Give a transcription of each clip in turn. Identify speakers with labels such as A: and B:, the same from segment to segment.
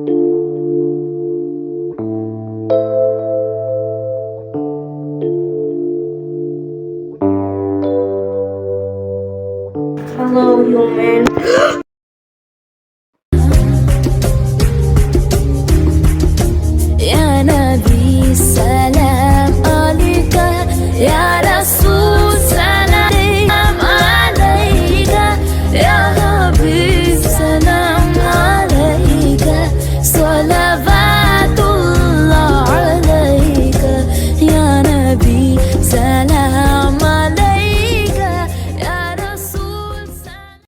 A: Hello, human.
B: Ya Nabi, Salam Alayka. Ya Rasul, Salam Alayka. Ya Habib, Salam Alayka. Salavatullah Alayka. Ya Nabi, Salam Alayka. Ya Rasul, Salam.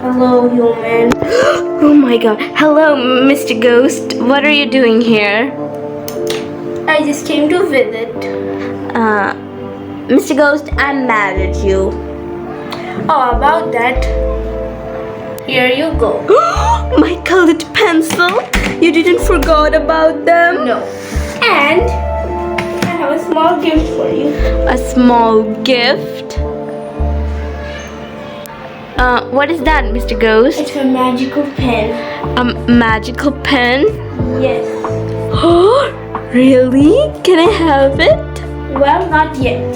A: Hello, human.
C: Oh my god. Hello, Mr. Ghost. What are you doing here?
A: I just came to visit.
C: Mr. Ghost, I'm mad at you.
A: Oh, about that. Here you go.
C: My colored pencil? You didn't forget about them?
A: No. And I have a small gift for you.
C: A small gift? What is that, Mr. Ghost?
A: It's a magical pen.
C: A magical pen?
A: Yes.
C: Oh, really? Can I have it?
A: Well, not yet.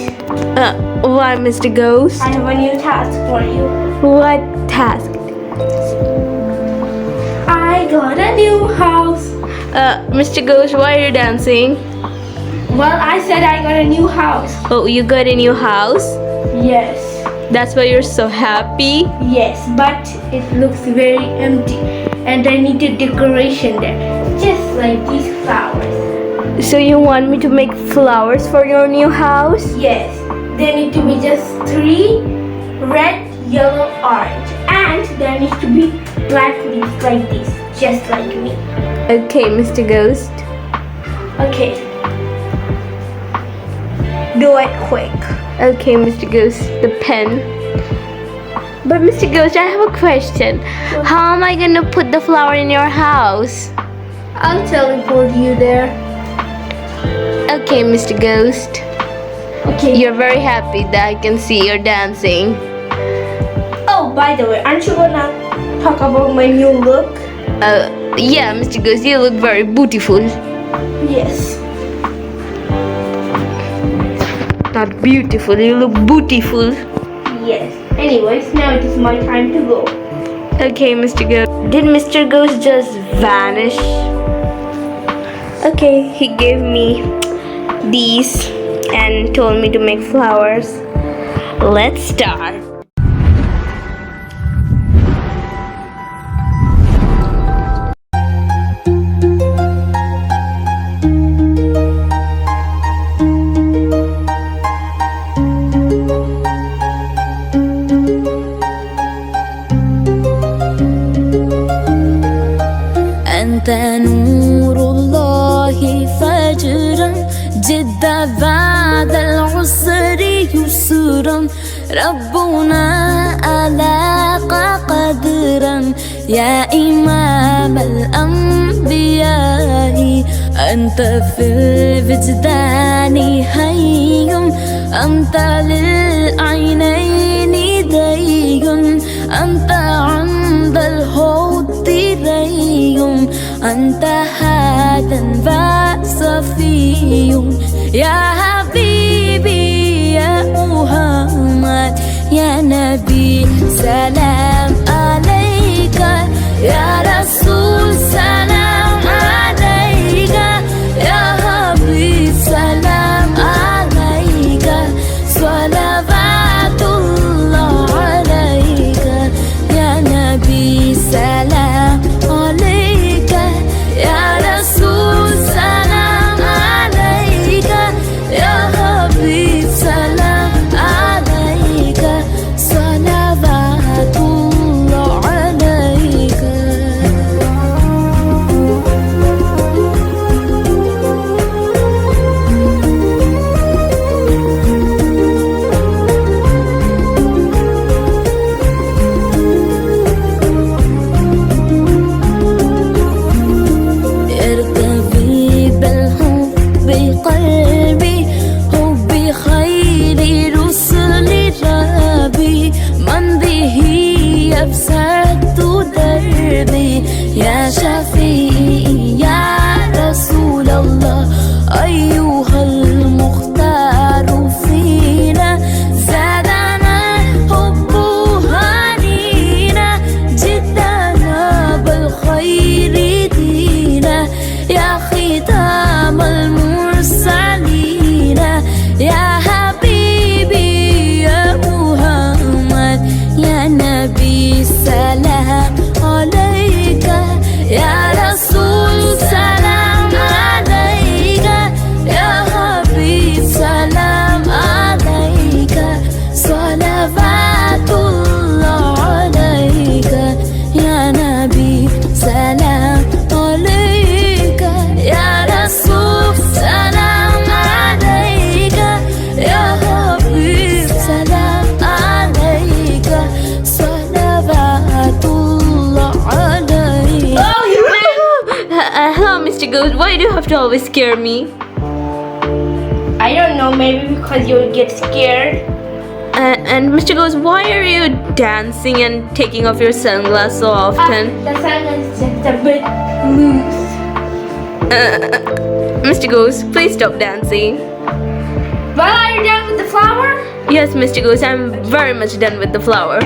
C: Why, Mr. Ghost?
A: I have a new task for you.
C: What task?
A: I got a new house.
C: Mr. Ghost, why are you dancing?
A: Well, I said I got a new house.
C: Oh, you got a new house?
A: Yes.
C: That's why you're so happy?
A: Yes, but it looks very empty. And I need a decoration there. Just like these flowers.
C: So you want me to make flowers for your new house?
A: Yes. There need to be just 3 red, yellow, orange. And there needs to be black leaves like this. Just like me.
C: Okay, Mr. Ghost.
A: Okay. Do it quick.
C: Okay, Mr. Ghost, the pen. But Mr. Ghost, I have a question. How am I gonna put the flower in your house?
A: I'll teleport you there.
C: Okay, Mr. Ghost.
A: Okay.
C: You're very happy that I can see you're dancing.
A: Oh, by the way, aren't you gonna talk about my new look?
C: Yeah, Mr. Ghost, you look very beautiful.
A: Yes.
C: Not beautiful, you look beautiful.
A: Yes. Anyways, now it is my time to go.
C: Okay, Mr. Ghost. Did Mr. Ghost just vanish? Okay, he gave me these and told me to make flowers. Let's start.
B: أنت نور الله فجرا جد بعد العسر يسرا ربنا ألاق قدرا يا إمام الأنبياء أنت في الوجدان حي أنت للعينين دي أنت عند الحوض ري أنت هذا وصفي يا حبيبي يا محمد يا نبي سلام عليك يا رسول سلام عليك يا حبيب سلام عليك صلوات الله عليك يا نبي سلام عليك يا رسول سلام عليك يا حبيب سلام عليك صلوات يبسط دربي يا شفيعي يا رسول الله أيها المختار فينا زادنا حبه هنينا جدنا بالخير دينا يا ختام المرسلين يا حبيبي يا محمد يا نبي سلام عليك يا رسول سلام عليك يا حبيب سلام عليك صلوات الله عليك يا نبي سلام عليك يا رسول سلام عليك يا حبيب سلام عليك صلوات الله عليك.
C: Hello, Mr. Ghost. Why do you have to always scare me?
A: I don't know, maybe because you'll get scared.
C: And Mr. Ghost, why are you dancing and taking off your sunglasses so often?
A: The sun is just a bit loose.
C: Mr. Ghost, please stop dancing.
A: Well, are you done with the flower?
C: Yes, Mr. Ghost, I'm very much done with the flower.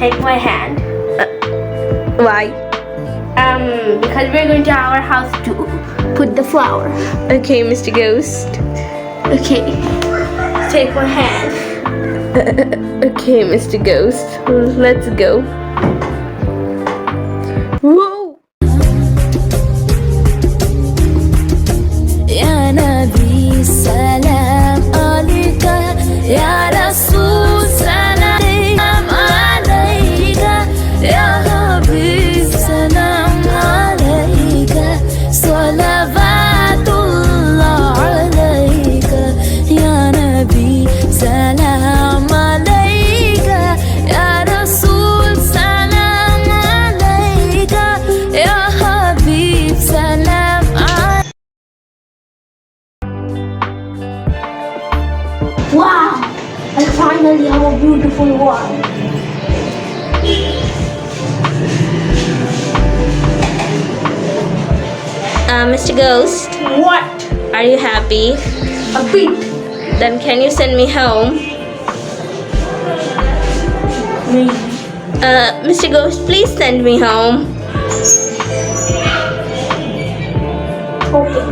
A: Take my hand.
C: Why?
A: Because we're going to our house to put the flower.
C: Okay, Mr. Ghost.
A: Okay. Take my hand.
C: Okay, Mr. Ghost. Let's go. Whoa!
B: يا نبي سلام عليك يا رسول سلام عليك يا حبيب سلام عليك صلوات الله عليك يا نبي سلام عليك يا رسول سلام عليك يا حبيب سلام عليك.
A: Wow! I finally have a beautiful one.
C: Mr. Ghost,
A: What?
C: are you happy?
A: A bit.
C: Then can you send me home?
A: Maybe.
C: Mr. Ghost, please send me home.
A: Okay.